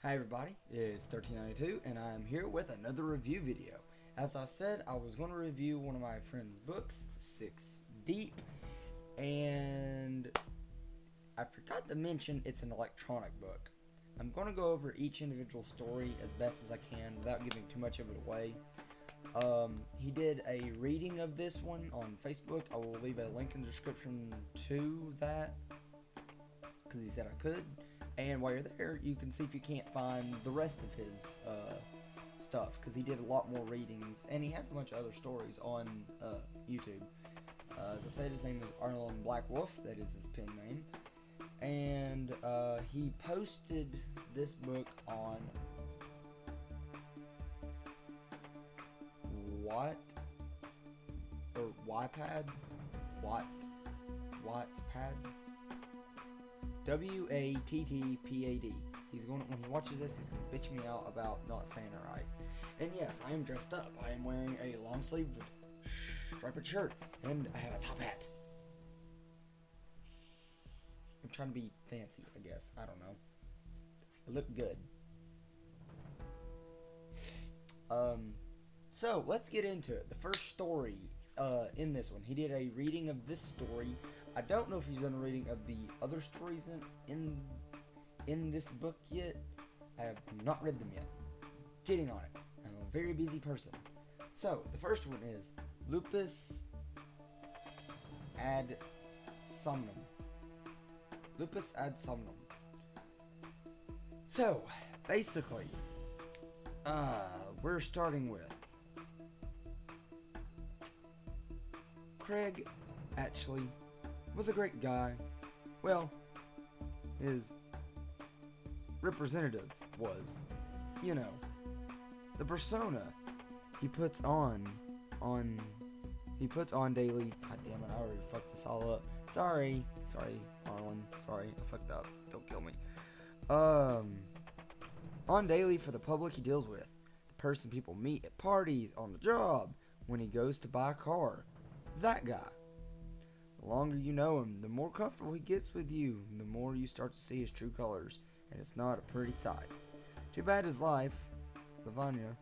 Hi everybody, it's 1392 and I'm here with another review video. As I said, I was going to review one of my friend's books, Six Deep, and I forgot to mention it's an electronic book. I'm going to go over each individual story as best as I can without giving too much of it away. He did a reading of this one on Facebook. I will leave a link in the description to that because he said I could. And while you're there, you can see if you can't find the rest of his stuff, because he did a lot more readings, and he has a bunch of other stories on YouTube. As I said, his name is Arlen Blackwolf, that is his pen name, and he posted this book on Watt, or Wattpad, Wattpad, Wattpad. He's going when he watches this, he's going to bitch me out about not saying it right. And yes, I am dressed up. I am wearing a long sleeved striped shirt, and I have a top hat. I'm trying to be fancy, I guess. I don't know. I look good. So let's get into it. The first story in this one, he did a reading of this story. I don't know if he's done a reading of the other stories in this book yet. I have not read them yet. Getting on it. I'm a very busy person. So, the first one is Lupus ad Somnum. Lupus ad Somnum. So, basically, we're starting with Craig actually was a great guy. Well, his representative was, you know, the persona he puts on daily. God damn it, I already fucked this all up. Sorry, Arlen. Sorry, I fucked up. Don't kill me. On daily for the public he deals with. The person people meet at parties, on the job, when he goes to buy a car. That guy. The longer you know him, the more comfortable he gets with you, and the more you start to see his true colors, and it's not a pretty sight. Too bad his life, Lavanya,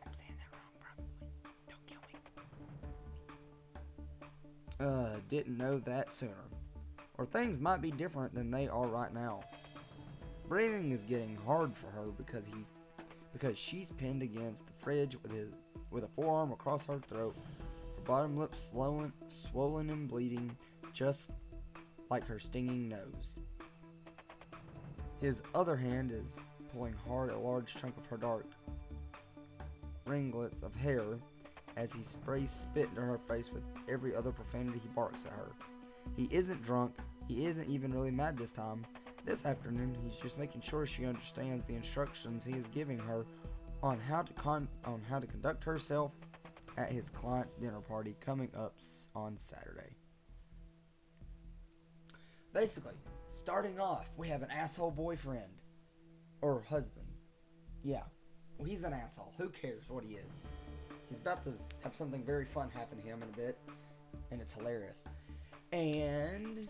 I'm saying that wrong probably, don't kill me, didn't know that sooner. Or things might be different than they are right now. Breathing is getting hard for her because she's pinned against the fridge with a forearm across her throat. Bottom lip swollen and bleeding, just like her stinging nose. His other hand is pulling hard at a large chunk of her dark ringlets of hair as he sprays spit into her face with every other profanity he barks at her. He isn't drunk. He isn't even really mad this time. This afternoon, he's just making sure she understands the instructions he is giving her on how to conduct herself at his client's dinner party coming up on Saturday. Basically, starting off, we have an asshole boyfriend. Or husband. Yeah. Well, he's an asshole. Who cares what he is? He's about to have something very fun happen to him in a bit. And it's hilarious. And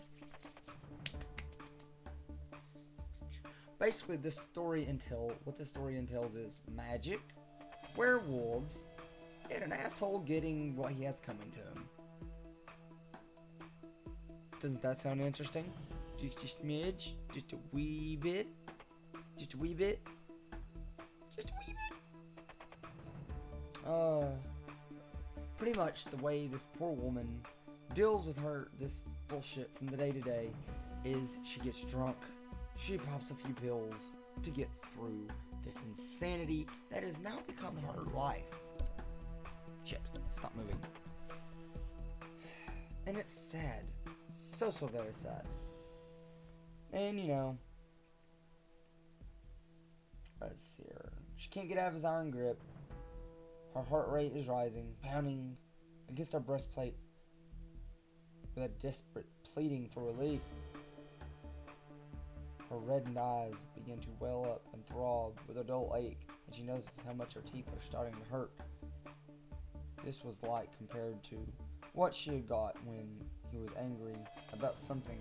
basically, what this story entails is magic, werewolves, and an asshole getting what he has coming to him. Doesn't that sound interesting? Just a smidge? Just a wee bit? Just a wee bit? Just a wee bit? Pretty much the way this poor woman deals with this bullshit from the day to day is she gets drunk, she pops a few pills to get through this insanity that has now become her life. Shit, stop moving. And it's sad. So very sad. And you know, let's see her. She can't get out of his iron grip. Her heart rate is rising, pounding against her breastplate with a desperate pleading for relief. Her reddened eyes begin to well up and throb with a dull ache, and she notices how much her teeth are starting to hurt. This was light compared to what she had got when he was angry about something.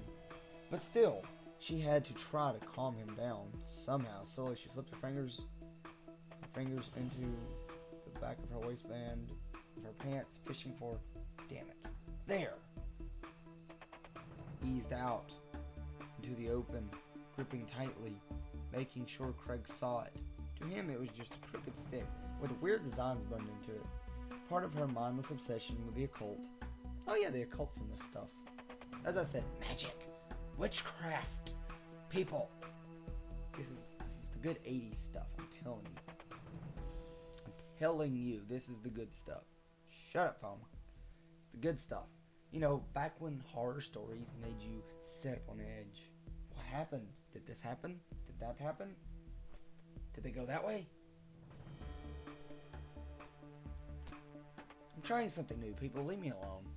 But still, she had to try to calm him down somehow. Slowly, she slipped her fingers into the back of her waistband of her pants, fishing for, damn it, there. Eased out into the open, gripping tightly, making sure Craig saw it. To him, it was just a crooked stick with weird designs burned into it. Part of her mindless obsession with the occult. Oh yeah, the occult's in this stuff. As I said, magic, witchcraft, people. This is the good 80s stuff, I'm telling you. I'm telling you, this is the good stuff. Shut up, phone. It's the good stuff. You know, back when horror stories made you sit up on edge. What happened? Did this happen? Did that happen? Did they go that way? I'm trying something new, people. Leave me alone.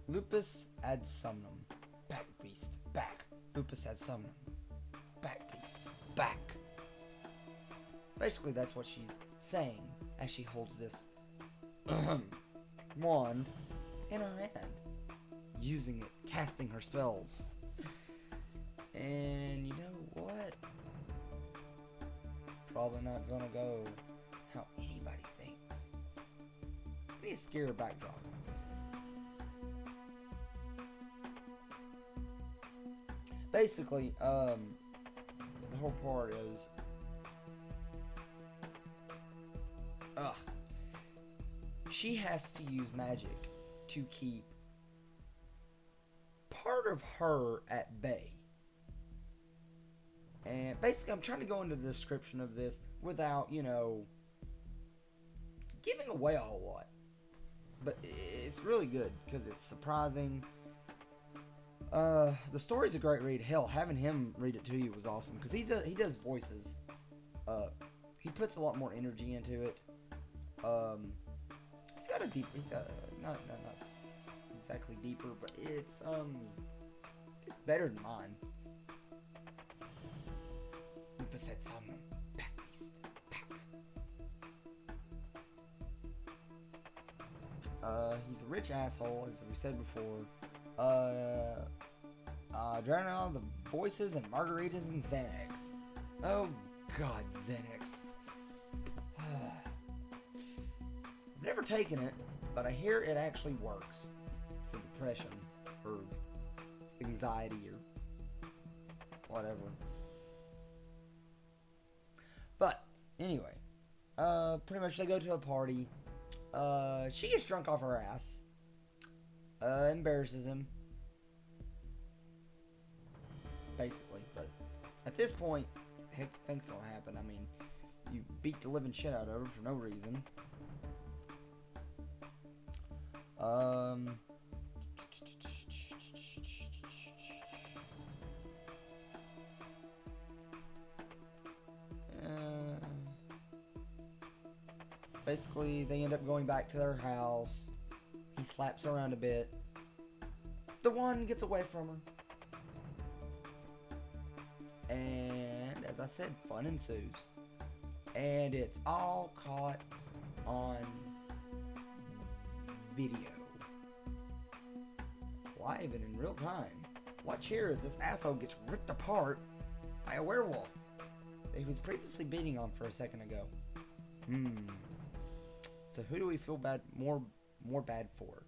Lupus adds Somnum. Back, beast. Back. Lupus adds Somnum. Back, beast. Back. Basically, that's what she's saying as she holds this wand in her hand. Using it. Casting her spells. And you know what? Probably not gonna go how anybody thinks. I need a scary backdrop. Basically, the whole part is, she has to use magic to keep part of her at bay. And basically, I'm trying to go into the description of this without, you know, giving away a whole lot. But it's really good because it's surprising. The story's a great read. Hell, having him read it to you was awesome because he does voices. He puts a lot more energy into it. He's got not exactly deeper, but it's better than mine. Lupus said Somnum. Back, beast. Back. He's a rich asshole, as we said before. Drowning all the voices and margaritas and Xanax. Oh God, Xanax. I've never taken it, but I hear it actually works for depression or anxiety or whatever. But anyway, pretty much they go to a party. She gets drunk off her ass. Embarrasses him. Basically, but at this point, heck, things don't happen. I mean, you beat the living shit out of her for no reason. Basically, they end up going back to their house. He slaps her around a bit. The one gets away from her. And, as I said, fun ensues. And it's all caught on video. Live and in real time. Watch here as this asshole gets ripped apart by a werewolf that he was previously beating on for a second ago. So who do we feel more bad for?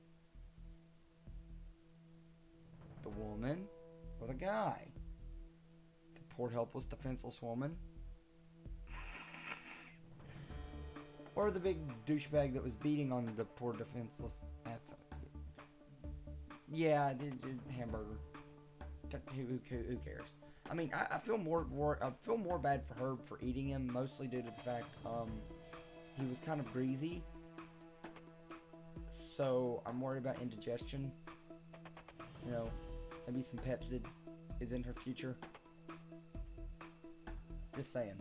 The woman or the guy? The poor helpless defenseless woman? Or the big douchebag that was beating on the poor defenseless yeah, hamburger. Who cares? I mean, I feel more bad for her for eating him, mostly due to the fact he was kind of greasy. So I'm worried about indigestion. You know, maybe some Pepsid is in her future. Just saying.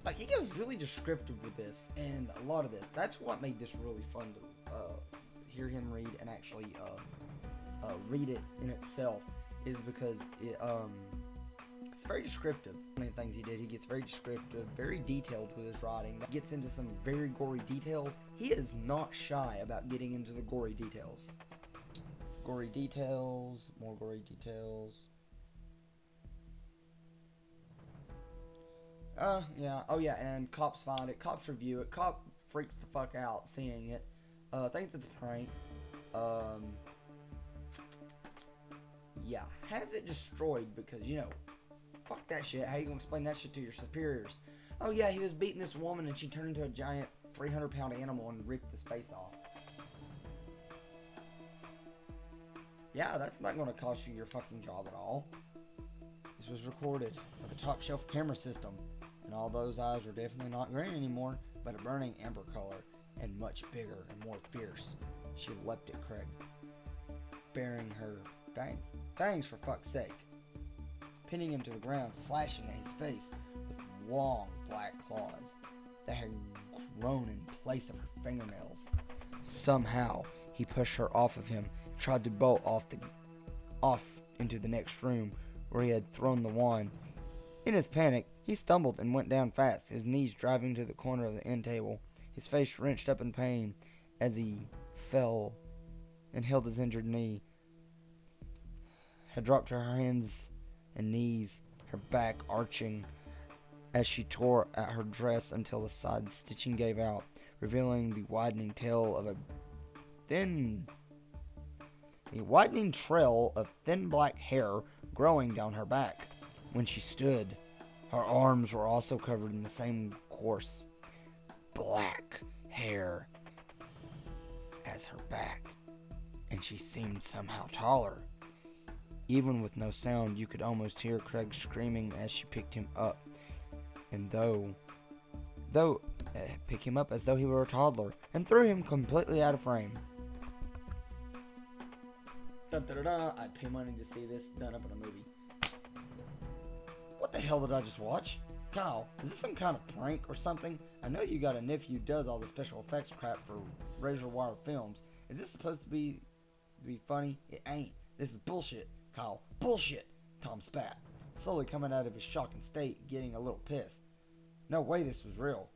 Like, he goes really descriptive with this, and a lot of this. That's what made this really fun to hear him read and actually read it in itself, is because it's very descriptive. One of the things he did, he gets very descriptive, very detailed with his writing. That gets into some very gory details. He is not shy about getting into the gory details. gory details, more gory details. Yeah, oh yeah, and cops find it, cops review it, cop freaks the fuck out seeing it, thinks it's a prank, um, yeah, has it destroyed because, you know, fuck that shit, how you gonna explain that shit to your superiors? Oh yeah, he was beating this woman and she turned into a giant 300-pound animal and ripped his face off. Yeah, that's not gonna cost you your fucking job at all. This was recorded with a top shelf camera system, and all those eyes were definitely not green anymore, but a burning amber color, and much bigger and more fierce. She leapt at Craig, baring her fangs for fuck's sake, pinning him to the ground, slashing at his face with long black claws that had grown in place of her fingernails. Somehow, he pushed her off of him and tried to bolt off into the next room where he had thrown the wand. In his panic, he stumbled and went down fast, his knees driving to the corner of the end table. His face wrenched up in pain as he fell and held his injured knee. Had dropped to her hands and knees, her back arching as she tore at her dress until the side stitching gave out, revealing the widening trail of thin black hair growing down her back. When she stood, her arms were also covered in the same coarse black hair as her back, and she seemed somehow taller. Even with no sound, you could almost hear Craig screaming as she picked him up, and pick him up as though he were a toddler, and threw him completely out of frame. Dun, dun, dun, dun. I'd pay money to see this done up in a movie. What the hell did I just watch? Kyle, is this some kind of prank or something? I know you got a nephew who does all the special effects crap for Razor Wire Films. Is this supposed to be funny? It ain't. This is bullshit, Kyle. Bullshit! Tom spat, slowly coming out of his shocking state, getting a little pissed. No way this was real.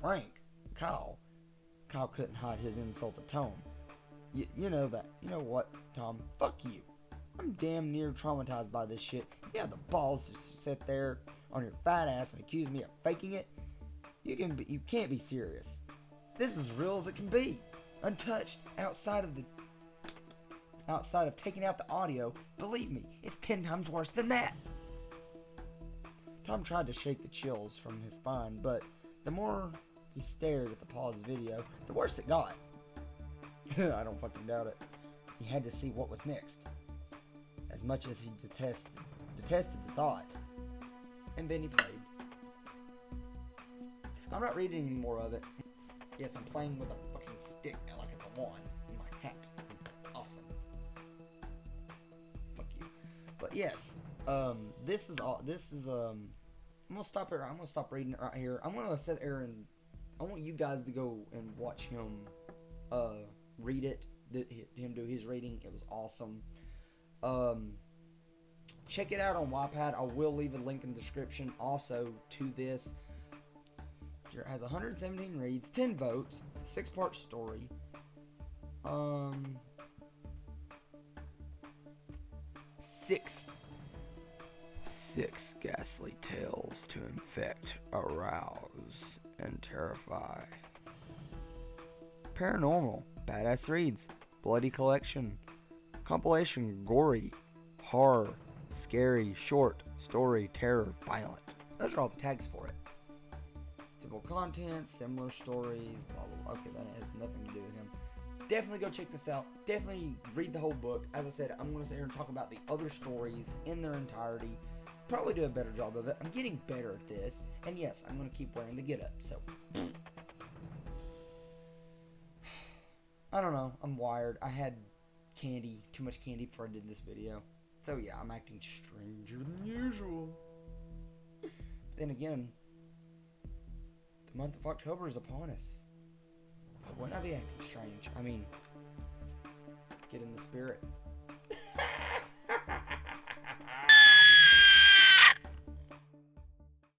Prank? Kyle. Kyle couldn't hide his insulted tone. You know that. You know what, Tom? Fuck you. I'm damn near traumatized by this shit. You have the balls to sit there on your fat ass and accuse me of faking it? You can't be serious. This is as real as it can be. Untouched, outside of taking out the audio. Believe me, it's 10 times worse than that. Tom tried to shake the chills from his spine, but the more he stared at the paused video, the worse it got. I don't fucking doubt it. He had to see what was next. As much as he detested the thought. And then he played. I'm not reading any more of it. Yes, I'm playing with a fucking stick now, like it's a wand in my hat. Awesome. Fuck you. But yes, I'm gonna stop here. I'm gonna stop reading it right here. I'm gonna sit there and I want you guys to go and watch him read it. Him do his reading. It was awesome. Check it out on Wattpad. I will leave a link in the description also to this. It has 117 reads, 10 votes. It's a 6-part story. Six ghastly tales to infect, arouse, and terrify. Paranormal, badass reads, bloody collection, compilation, gory, horror, scary, short, story, terror, violent. Those are all the tags for it. Typical content, similar stories, blah blah blah. Okay, that has nothing to do with him. Definitely go check this out. Definitely read the whole book. As I said, I'm going to sit here and talk about the other stories in their entirety. Probably do a better job of it. I'm getting better at this. And yes, I'm going to keep wearing the get up. So, I don't know. I'm wired. I had too much candy before I did this video. So yeah, I'm acting stranger than usual. Then again, the month of October is upon us. Why wouldn't I be acting strange? I mean, get in the spirit.